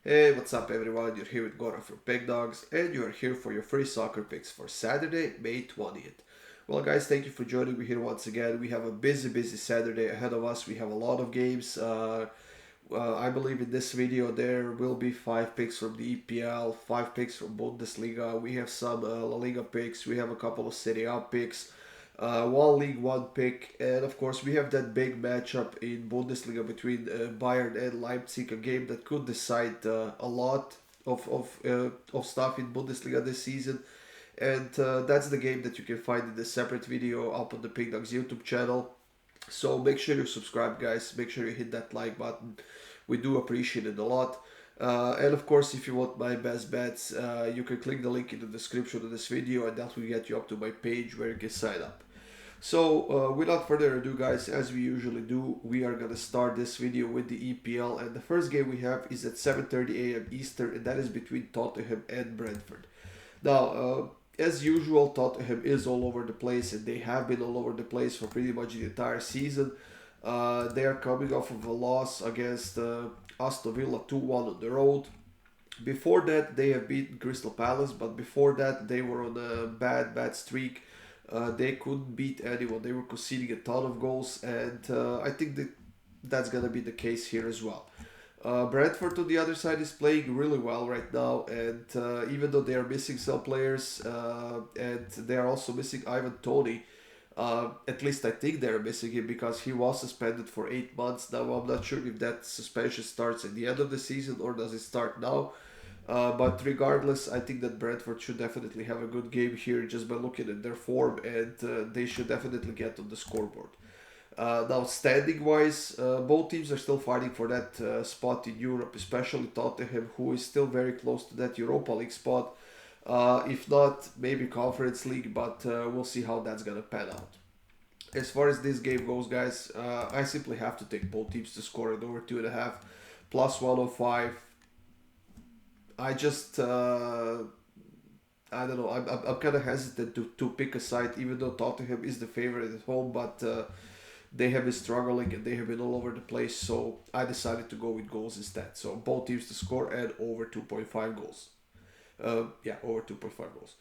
Hey, what's up everyone? You're here with Goran from Pickdawgz and you are here for your free soccer picks for Saturday, May 20th. Well guys, thank you for joining me here once again. We have a busy Saturday ahead of us. We have a lot of games. I believe in this video there will be 5 picks from the EPL, 5 picks from Bundesliga. We have some LaLiga picks. We have a couple of Serie A picks, one League One pick, and of course we have that big matchup in Bundesliga between Bayern and Leipzig, a game that could decide a lot of stuff in Bundesliga this season. And that's the game that you can find in the separate video up on the Pickdawgz YouTube channel. So make sure you subscribe, guys. Make sure you hit that like button. We do appreciate it a lot. And of course, if you want my best bets, you can click the link in the description of this video, and that will get you up to my page where you can sign up. So without further ado, guys, as we usually do, we are gonna start this video with the EPL, and the first game we have is at 7:30 a.m. Eastern, and that is between Tottenham and Brentford. Now, as usual, Tottenham is all over the place, and they have been all over the place for pretty much the entire season. They are coming off of a loss against Aston Villa 2-1 on the road. Before that, they have beaten Crystal Palace, but before that, they were on a bad streak. They couldn't beat anyone. They were conceding a ton of goals, and I think that's gonna be the case here as well. Brentford on the other side is playing really well right now, and even though they are missing some players, and they are also missing Ivan Toney, at least I think they're missing him because he was suspended for 8 months. Now I'm not sure if that suspension starts at the end of the season or does it start now. But regardless, I think that Brentford should definitely have a good game here just by looking at their form, and they should definitely get on the scoreboard. Now, standing wise, both teams are still fighting for that spot in Europe, especially Tottenham, who is still very close to that Europa League spot. If not, maybe Conference League, but we'll see how that's gonna pan out. As far as this game goes, guys, I simply have to take both teams to score at over 2.5 plus 105. I just I don't know. I'm kind of hesitant to pick a side, even though Tottenham is the favorite at home, but they have been struggling and they have been all over the place. So I decided to go with goals instead. So both teams to score and over 2.5 goals. Yeah, over 2.5 goals.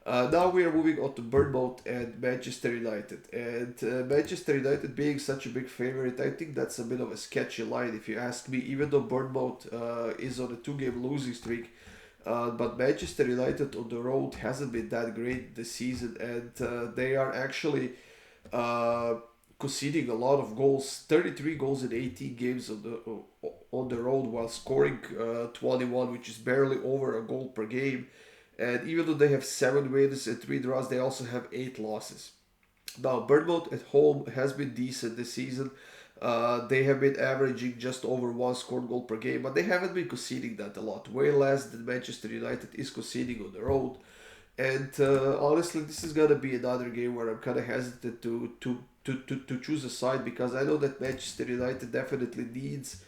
Now we are moving on to Bournemouth and Manchester United. And Manchester United being such a big favorite, I think that's a bit of a sketchy line if you ask me, even though Bournemouth is on a 2-game losing streak. But Manchester United on the road hasn't been that great this season, and they are actually conceding a lot of goals, 33 goals in 18 games on the road, while scoring 21, which is barely over a goal per game. And even though they have 7 wins and 3 draws, they also have 8 losses. Now, Bournemouth at home has been decent this season. They have been averaging just over 1 scored goal per game, but they haven't been conceding that a lot. Way less than Manchester United is conceding on the road. And honestly, this is gonna be another game where I'm kind of hesitant to choose a side, because I know that Manchester United definitely needs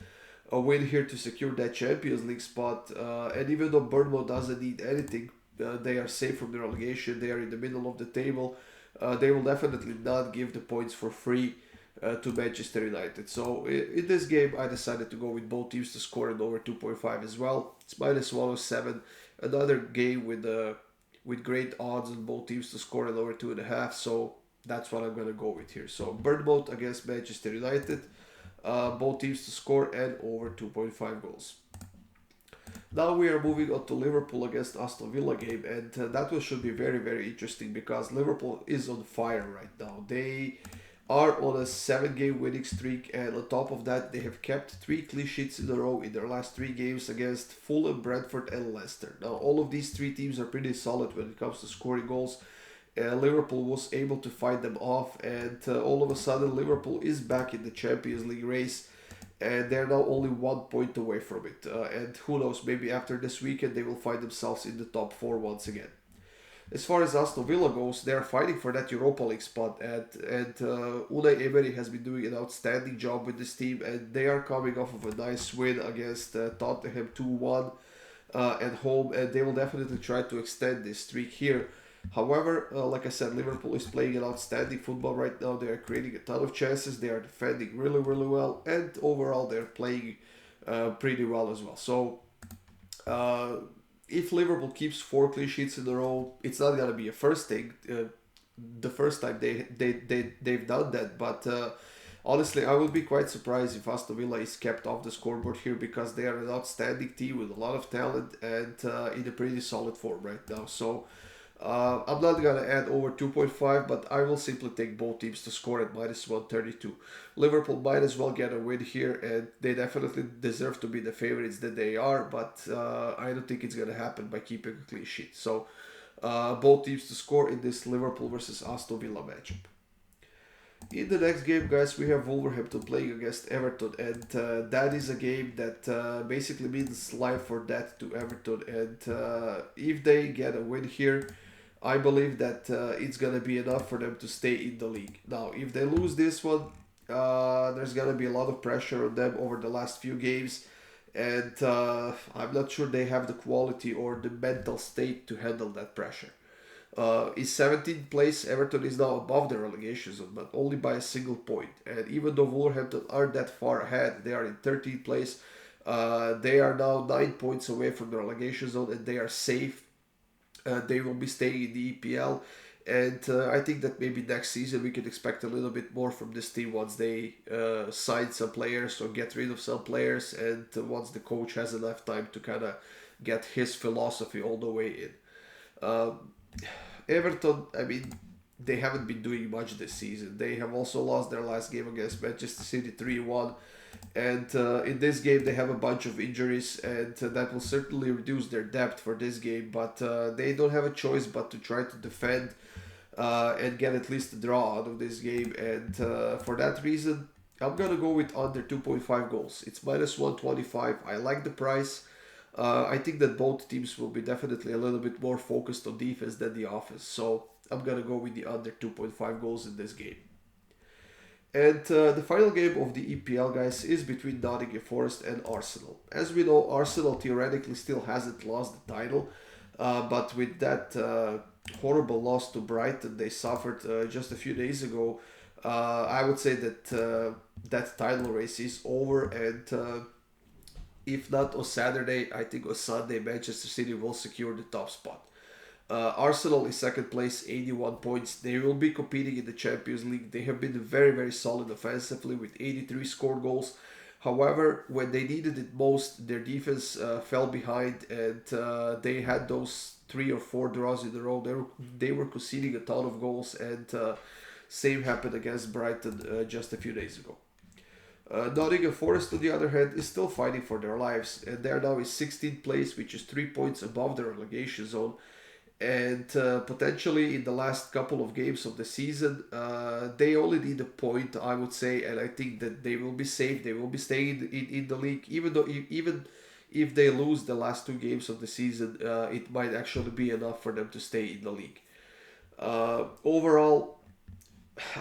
a win here to secure that Champions League spot. And even though Bournemouth doesn't need anything, they are safe from the relegation. They are in the middle of the table. They will definitely not give the points for free to Manchester United. So in this game, I decided to go with both teams to score and over 2.5 as well. It's minus 107. Another game with great odds on both teams to score and over 2.5. So that's what I'm gonna go with here. So Bournemouth against Manchester United. Both teams to score and over 2.5 goals. Now we are moving on to Liverpool against Aston Villa game, and that one should be very interesting because Liverpool is on fire right now. They are on a 7-game winning streak, and on top of that, they have kept 3 clean sheets in a row in their last 3 games against Fulham, Brentford, and Leicester. Now, all of these 3 teams are pretty solid when it comes to scoring goals. Liverpool was able to fight them off, and all of a sudden, Liverpool is back in the Champions League race, and they're now only 1 point away from it. And who knows, maybe after this weekend, they will find themselves in the top 4 once again. As far as Aston Villa goes, they are fighting for that Europa League spot, and Unai Emery has been doing an outstanding job with this team, and they are coming off of a nice win against Tottenham 2-1 at home, and they will definitely try to extend this streak here. However, like I said, Liverpool is playing an outstanding football right now. They are creating a ton of chances. They are defending really well, and overall they're playing pretty well as well. So Uh, if Liverpool keeps 4 clean sheets in a row, it's not gonna be a first thing. The first time they've done that, but honestly, I will be quite surprised if Aston Villa is kept off the scoreboard here because they are an outstanding team with a lot of talent and in a pretty solid form right now. So I'm not gonna add over 2.5, but I will simply take both teams to score at minus 132. Liverpool might as well get a win here, and they definitely deserve to be the favorites that they are. But I don't think it's gonna happen by keeping a clean sheet. So both teams to score in this Liverpool versus Aston Villa matchup. In the next game, guys, we have Wolverhampton playing against Everton, and that is a game that basically means life or death to Everton. And if they get a win here, I believe that it's gonna be enough for them to stay in the league. Now, if they lose this one, there's gonna be a lot of pressure on them over the last few games, and I'm not sure they have the quality or the mental state to handle that pressure. In 17th place, Everton is now above the relegation zone, but only by a single point. And even though Wolverhampton aren't that far ahead, they are in 13th place. They are now 9 points away from the relegation zone, and they are safe. They will be staying in the EPL, and I think that maybe next season we can expect a little bit more from this team once they sign some players or get rid of some players, and once the coach has enough time to kind of get his philosophy all the way in. Everton, I mean, they haven't been doing much this season. They have also lost their last game against Manchester City 3-1. And in this game, they have a bunch of injuries, and that will certainly reduce their depth for this game. But they don't have a choice but to try to defend and get at least a draw out of this game. And for that reason, I'm going to go with under 2.5 goals. It's minus 125. I like the price. I think that both teams will be definitely a little bit more focused on defense than the offense. So I'm going to go with the under 2.5 goals in this game. And the final game of the EPL, guys, is between Nottingham Forest and Arsenal. As we know, Arsenal theoretically still hasn't lost the title. But with that horrible loss to Brighton they suffered just a few days ago, I would say that that title race is over. And if not on Saturday, I think on Sunday, Manchester City will secure the top spot. Arsenal is second place, 81 points. They will be competing in the Champions League. They have been very, very solid offensively with 83 scored goals. However, when they needed it most, their defense fell behind, and they had those 3 or 4 draws in a row. They were conceding a ton of goals, and same happened against Brighton just a few days ago. Nottingham Forest, on the other hand, is still fighting for their lives, and they're now in 16th place, which is 3 points above the relegation zone. And potentially in the last couple of games of the season, they only need a point, I would say, and I think that they will be safe. They will be staying in the league, even if they lose the last 2 games of the season, it might actually be enough for them to stay in the league. Overall,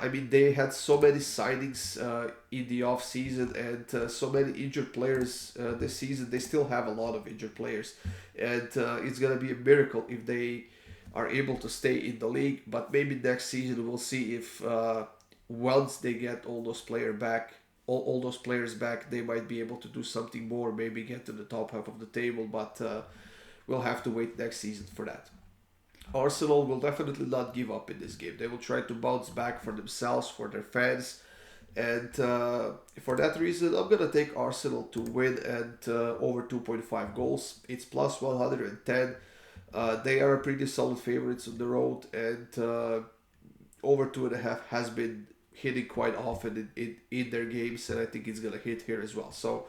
I mean, they had so many signings in the off season and so many injured players this season. They still have a lot of injured players, and it's gonna be a miracle if they are able to stay in the league. But maybe next season we'll see if once they get all those players back, they might be able to do something more. Maybe get to the top half of the table, but we'll have to wait next season for that. Arsenal will definitely not give up in this game. They will try to bounce back for themselves, for their fans. And for that reason, I'm going to take Arsenal to win at over 2.5 goals. It's plus 110. They are pretty solid favorites on the road. And over 2.5 has been hitting quite often in their games. And I think it's going to hit here as well. So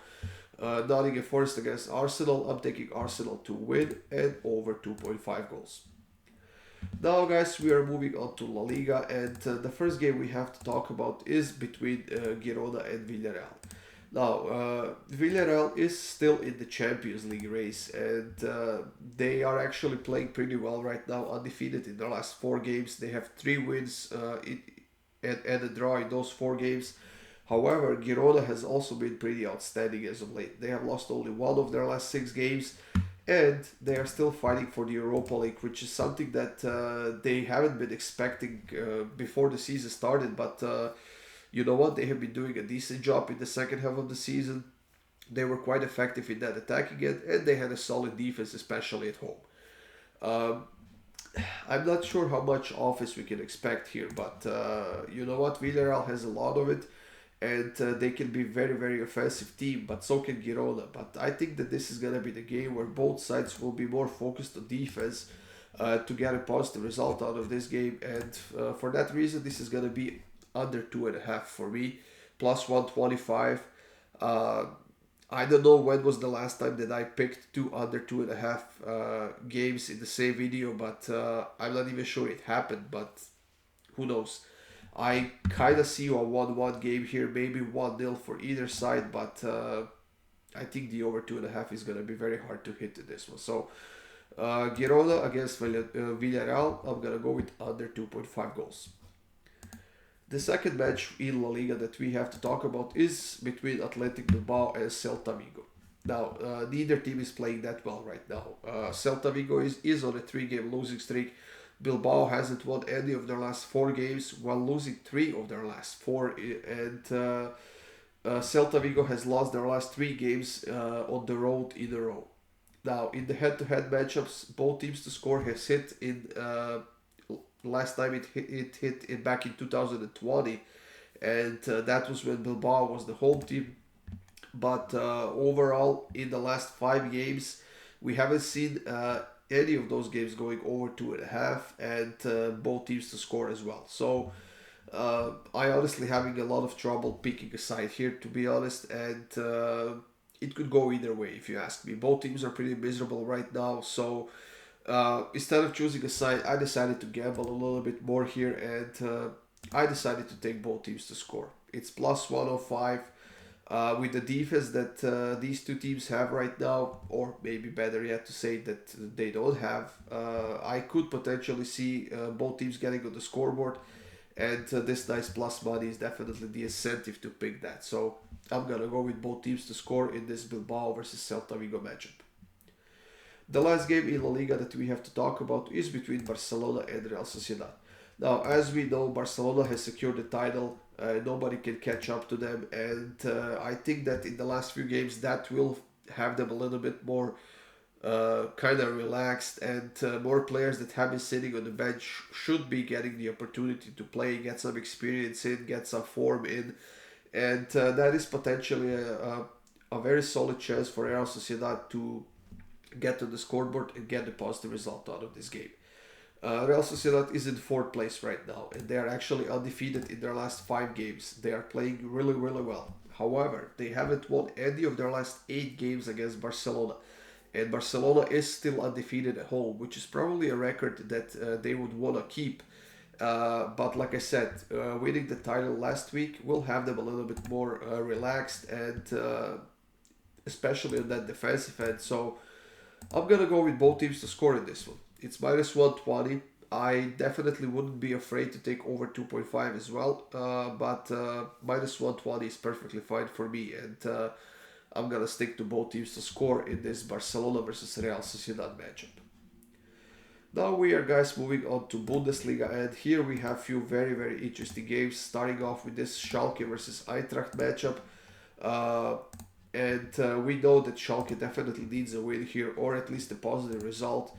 Nottingham Forest against Arsenal. I'm taking Arsenal to win and over 2.5 goals. Now, guys, we are moving on to La Liga, and the first game we have to talk about is between Girona and Villarreal. Now, Villarreal is still in the Champions League race, and they are actually playing pretty well right now, undefeated in their last 4 games. They have 3 wins and a draw in those 4 games. However, Girona has also been pretty outstanding as of late. They have lost only 1 of their last 6 games. And they are still fighting for the Europa League, which is something that they haven't been expecting before the season started. But you know what? They have been doing a decent job in the second half of the season. They were quite effective in that attacking end, and they had a solid defense, especially at home. Um, I'm not sure how much offense we can expect here, but you know what? Villarreal has a lot of it, and they can be very, very offensive team, but so can Girona. But I think that this is gonna be the game where both sides will be more focused on defense to get a positive result out of this game, and for that reason, this is gonna be under 2.5 for me, plus 125. Uh, I don't know when was the last time that I picked two under 2.5 games in the same video, but I'm not even sure it happened. But who knows? I kind of see a 1-1 game here, maybe 1-0 for either side, but I think the over 2.5 is going to be very hard to hit in this one. So, Girona against Villarreal, I'm going to go with under 2.5 goals. The second match in La Liga that we have to talk about is between Athletic Bilbao and Celta Vigo. Now, neither team is playing that well right now. Celta Vigo is on a 3-game losing streak. Bilbao hasn't won any of their last 4 games while losing 3 of their last 4. And Celta Vigo has lost their last 3 games on the road in a row. Now, in the head-to-head matchups, both teams to score has hit in last time it hit it back in 2020, and that was when Bilbao was the home team. But overall, in the last 5 games, we haven't seen any of those games going over 2.5, and both teams to score as well. So I honestly having a lot of trouble picking a side here, to be honest, and it could go either way if you ask me. Both teams are pretty miserable right now, so instead of choosing a side, I decided to gamble a little bit more here, and I decided to take both teams to score. It's plus 105 with the defense that these two teams have right now, or maybe better yet to say that they don't have. I could potentially see both teams getting on the scoreboard, and this nice plus money is definitely the incentive to pick that. So I'm going to go with both teams to score in this Bilbao versus Celta Vigo matchup. The last game in La Liga that we have to talk about is between Barcelona and Real Sociedad. Now, as we know, Barcelona has secured the title. Nobody can catch up to them, and I think that in the last few games that will have them a little bit more kind of relaxed, and more players that have been sitting on the bench should be getting the opportunity to play, get some experience in, get some form in, and that is potentially a very solid chance for Real Sociedad to get to the scoreboard and get the positive result out of this game. Real Sociedad is in 4th place right now, and they are actually undefeated in their last 5 games. They are playing really, really well. However, they haven't won any of their last 8 games against Barcelona, and Barcelona is still undefeated at home, which is probably a record that they would want to keep. But like I said, winning the title last week will have them a little bit more relaxed, and especially on that defensive end. So I'm going to go with both teams to score in this one. It's minus 120. I definitely wouldn't be afraid to take over 2.5 as well. But minus 120 is perfectly fine for me. And I'm going to stick to both teams to score in this Barcelona versus Real Sociedad matchup. Now we are, guys, moving on to Bundesliga. And here we have a few very, very interesting games. Starting off with this Schalke versus Eintracht matchup. And we know that Schalke definitely needs a win here, or at least a positive result,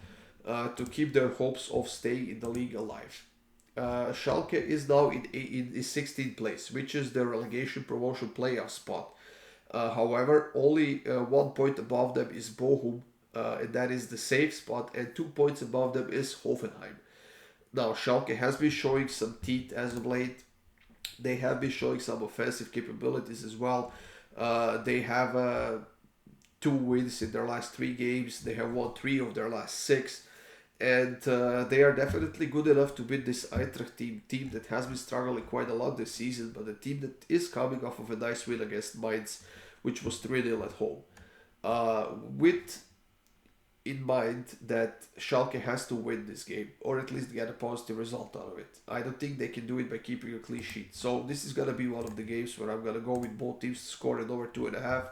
to keep their hopes of staying in the league alive. Schalke is now in 16th place, which is the relegation promotion playoff spot. However, only 1 point above them is Bochum, and that is the safe spot, and 2 points above them is Hoffenheim. Now, Schalke has been showing some teeth as of late. They have been showing some offensive capabilities as well. They have 2 wins in their last 3 games. They have won 3 of their last 6. And they are definitely good enough to beat this Eintracht team that has been struggling quite a lot this season, but a team that is coming off of a nice win against Mainz, which was 3-0 at home. With in mind that Schalke has to win this game, or at least get a positive result out of it. I don't think they can do it by keeping a clean sheet. So this is going to be one of the games where I'm going to go with both teams to score at over 2.5.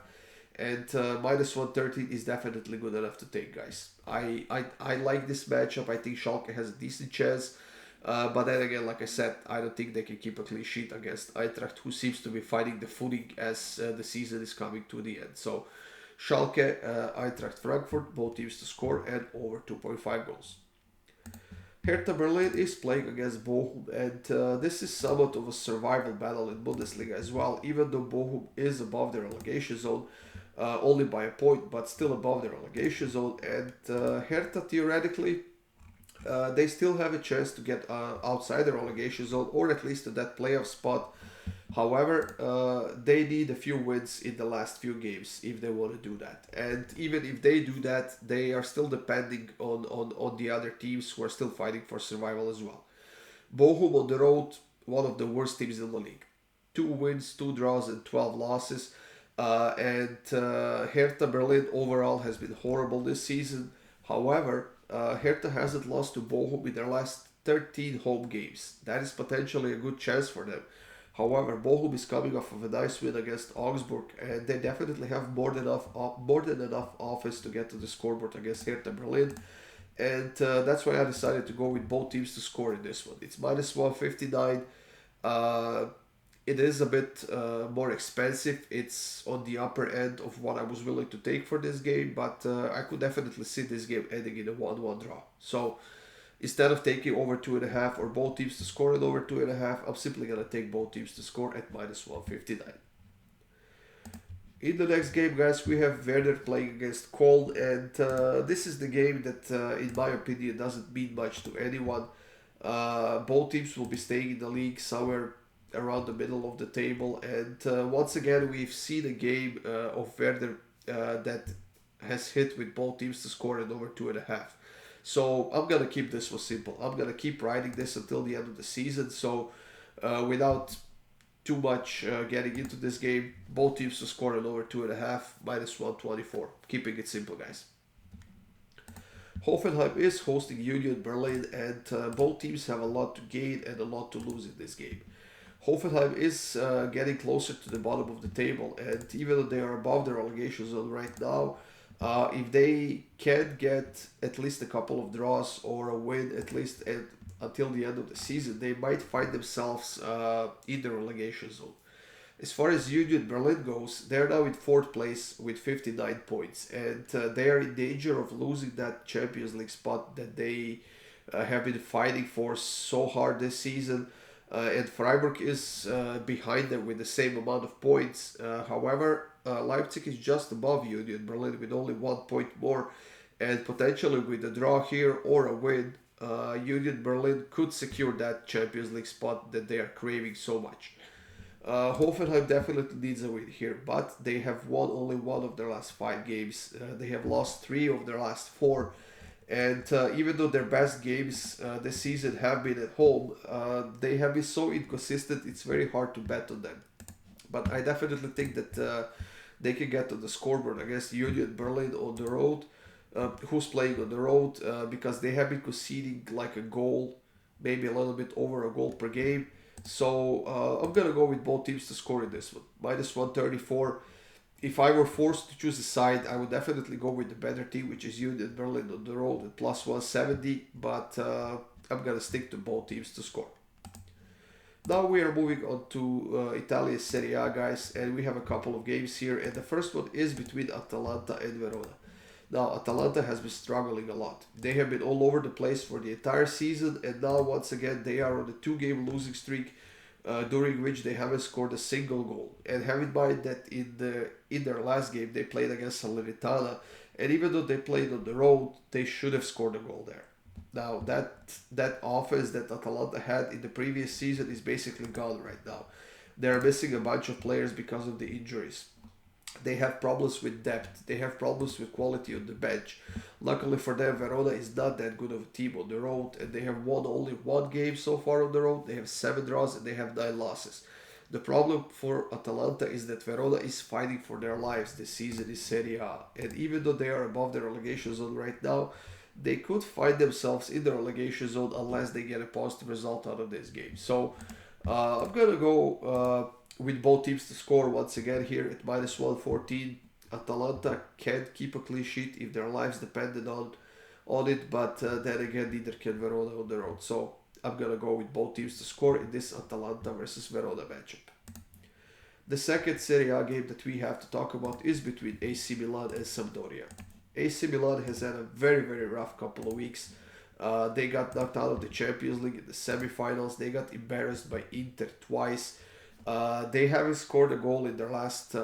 And minus 113 is definitely good enough to take, guys. I like this matchup. I think Schalke has a decent chance. But then again, like I said, I don't think they can keep a clean sheet against Eintracht, who seems to be finding the footing as the season is coming to the end. So Schalke, Eintracht Frankfurt, both teams to score and over 2.5 goals. Hertha Berlin is playing against Bochum, and this is somewhat of a survival battle in Bundesliga as well, even though Bochum is above the relegation zone, only by a point, but still above the relegation zone. And Hertha, theoretically, they still have a chance to get outside the relegation zone, or at least to that playoff spot. However, they need a few wins in the last few games if they want to do that. And even if they do that, they are still depending on the other teams who are still fighting for survival as well. Bochum on the road, one of the worst teams in the league. 2 wins, 2 draws, and 12 losses. And Hertha Berlin overall has been horrible this season. However, Hertha hasn't lost to Bochum in their last 13 home games. That is potentially a good chance for them. However, Bochum is coming off of a nice win against Augsburg, and they definitely have more than enough offense to get to the scoreboard against Hertha Berlin. And that's why I decided to go with both teams to score in this one. It's minus 159. It is a bit more expensive. It's on the upper end of what I was willing to take for this game, but I could definitely see this game ending in a 1-1 draw. So instead of taking over 2.5 or both teams to score it over 2.5, I'm simply going to take both teams to score at minus 159. In the next game, guys, we have Werder playing against Köln, and this is the game that, in my opinion, doesn't mean much to anyone. Both teams will be staying in the league somewhere around the middle of the table, and once again, we've seen a game of Werder that has hit with both teams to score at over 2.5. So I'm going to keep this one simple. I'm going to keep riding this until the end of the season. So without too much getting into this game, both teams to score at over 2.5, minus 124. Keeping it simple, guys. Hoffenheim is hosting Union Berlin, and both teams have a lot to gain and a lot to lose in this game. Hoffenheim is getting closer to the bottom of the table, and even though they are above the relegation zone right now, if they can get at least a couple of draws or a win at least until the end of the season, they might find themselves in the relegation zone. As far as Union Berlin goes, they're now in 4th place with 59 points, and they are in danger of losing that Champions League spot that they have been fighting for so hard this season. And Freiburg is behind them with the same amount of points. However, Leipzig is just above Union Berlin with only 1 point more, and potentially with a draw here or a win, Union Berlin could secure that Champions League spot that they are craving so much. Hoffenheim definitely needs a win here, but they have won only 1 of their last 5 games. They have lost 3 of their last 4. And even though their best games this season have been at home, they have been so inconsistent, it's very hard to bet on them. But I definitely think that they can get to the scoreboard against Union Berlin on the road, who's playing on the road, because they have been conceding like a goal, maybe a little bit over a goal per game. So I'm going to go with both teams to score in this one. Minus 134. If I were forced to choose a side, I would definitely go with the better team, which is Union Berlin on the road at plus 170, but I'm going to stick to both teams to score. Now we are moving on to Italian Serie A, guys, and we have a couple of games here, and the first one is between Atalanta and Verona. Now, Atalanta has been struggling a lot. They have been all over the place for the entire season, and now once again they are on a 2-game losing streak, during which they haven't scored a single goal. And have in mind that in their last game they played against Salernitana, and even though they played on the road, they should have scored a goal there. Now that offense that Atalanta had in the previous season is basically gone right now. They're missing a bunch of players because of the injuries. They have problems with depth. They have problems with quality on the bench. Luckily for them, Verona is not that good of a team on the road, and they have won only 1 game so far on the road. They have 7 draws and they have 9 losses. The problem for Atalanta is that Verona is fighting for their lives this season in Serie A, and even though they are above the relegation zone right now, they could find themselves in the relegation zone unless they get a positive result out of this game. So I'm gonna go with both teams to score once again here at minus 114. Atalanta can't keep a clean sheet if their lives depended on it, but then again neither can Verona on the road. So I'm going to go with both teams to score in this Atalanta versus Verona matchup. The second Serie A game that we have to talk about is between AC Milan and Sampdoria. AC Milan has had a very, very rough couple of weeks. They got knocked out of the Champions League in the semifinals. They got embarrassed by Inter twice. They haven't scored a goal in their last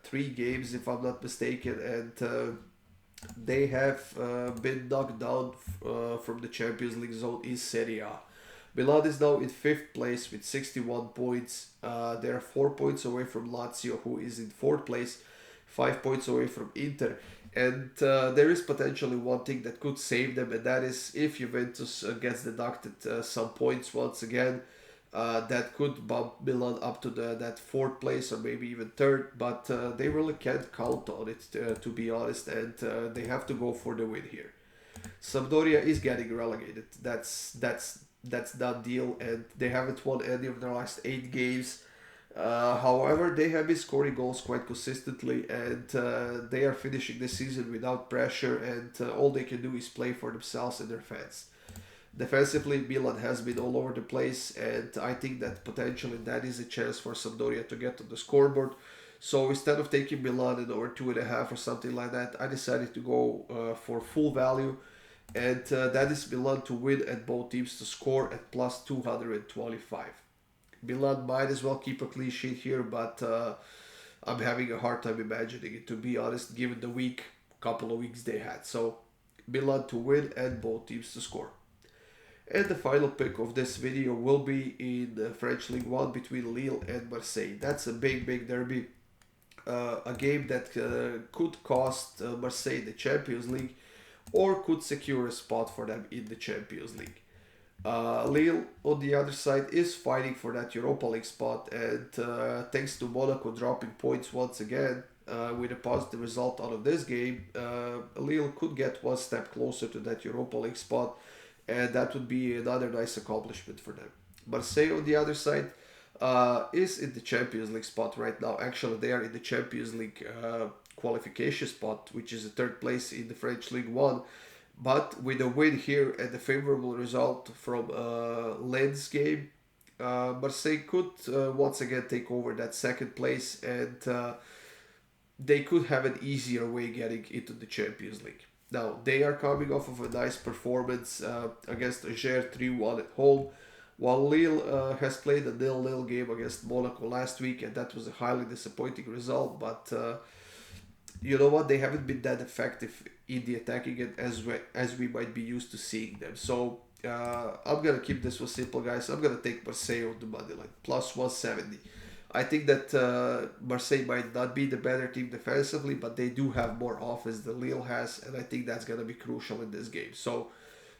3 games, if I'm not mistaken, and they have been knocked down from the Champions League zone in Serie A. Milan is now in 5th place with 61 points. They are 4 points away from Lazio, who is in 4th place, 5 points away from Inter. And there is potentially one thing that could save them, and that is if Juventus gets deducted some points once again. That could bump Milan up to that 4th place or maybe even 3rd, but they really can't count on it, to be honest, and they have to go for the win here. Sampdoria is getting relegated. That's done deal, and they haven't won any of their last 8 games. However, they have been scoring goals quite consistently, and they are finishing the season without pressure, and all they can do is play for themselves and their fans. Defensively, Milan has been all over the place, and I think that potentially that is a chance for Sampdoria to get on the scoreboard. So instead of taking Milan at over 2.5 or something like that, I decided to go for full value, and that is Milan to win and both teams to score at plus 225. Milan might as well keep a clean sheet here, but I'm having a hard time imagining it, to be honest, given the couple of weeks they had. So Milan to win and both teams to score. And the final pick of this video will be in the French Ligue 1 between Lille and Marseille. That's a big, big derby. A game that could cost Marseille the Champions League or could secure a spot for them in the Champions League. Lille, on the other side, is fighting for that Europa League spot, and thanks to Monaco dropping points once again, with a positive result out of this game, Lille could get one step closer to that Europa League spot, and that would be another nice accomplishment for them. Marseille, on the other side, is in the Champions League spot right now. Actually, they are in the Champions League qualification spot, which is the 3rd place in the French Ligue 1. But with a win here and a favorable result from Lens game, Marseille could once again take over that 2nd place, and they could have an easier way getting into the Champions League. Now, they are coming off of a nice performance against Angers 3-1 at home, while Lille has played a 0-0 game against Monaco last week, and that was a highly disappointing result. But you know what? They haven't been that effective in the attacking end as we might be used to seeing them. So I'm going to keep this one simple, guys. I'm going to take Marseille on the money line, plus 170. I think that Marseille might not be the better team defensively, but they do have more offense than Lille has, and I think that's going to be crucial in this game. So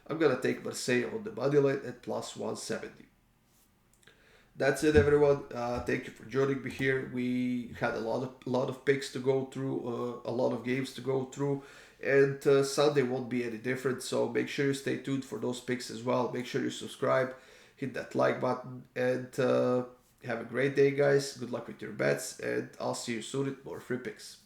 I'm going to take Marseille on the money line at plus 170. That's it, everyone. Thank you for joining me here. We had a lot of picks to go through, a lot of games to go through, and Sunday won't be any different. So make sure you stay tuned for those picks as well. Make sure you subscribe, hit that like button, and have a great day, guys. Good luck with your bets, and I'll see you soon with more free picks.